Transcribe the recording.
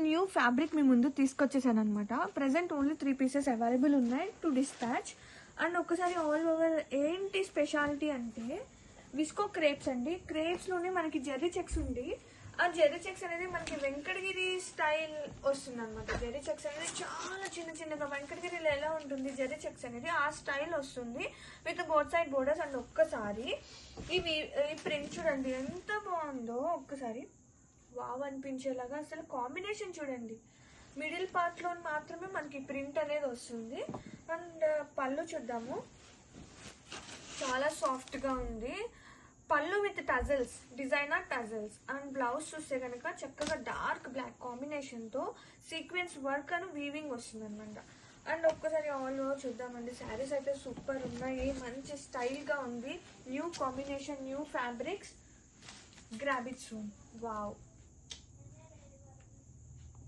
New fabric మీ ముందు తీసుకొచ్చేసాను అనమాట. Present only 3 pieces available ఉన్నాయి టు డిస్పాచ్. అండ్ ఒక్కసారి ఆల్ ఓవర్ ఏంటి స్పెషాలిటీ అంటే విస్కో క్రేప్స్ అండి. క్రేప్స్లోనే మనకి జెర్రీ చెక్స్ ఉంది. ఆ జెర్రీ చెక్స్ అనేది మనకి వెంకటగిరి స్టైల్ వస్తుంది అనమాట. జెర్రీ చెక్స్ అనేది చాలా చిన్న చిన్నగా వెంకటగిరిలో ఎలా ఉంటుంది జెర్రీ చెక్స్ అనేది ఆ స్టైల్ వస్తుంది with both side borders. And ఒక్కసారి ఈ ప్రింట్ చూడండి ఎంత బాగుందో. ఒక్కసారి వావ్ అనిపించేలాగా అసలు కాంబినేషన్ చూడండి. మిడిల్ పార్ట్లో మాత్రమే మనకి ప్రింట్ అనేది వస్తుంది. అండ్ పళ్ళు చూద్దాము, చాలా సాఫ్ట్గా ఉంది. పళ్ళు with tassels, designer tassels. And blouse చూస్తే కనుక చక్కగా డార్క్ బ్లాక్ కాంబినేషన్తో సీక్వెన్స్ వర్క్ అని వీవింగ్ వస్తుంది అనమాట. అండ్ ఒక్కసారి ఆల్ ఓవర్ చూద్దామండి. శారీస్ అయితే సూపర్ ఉన్నాయి, మంచి స్టైల్గా ఉంది. New combination, new fabrics. Grab it soon. Wow.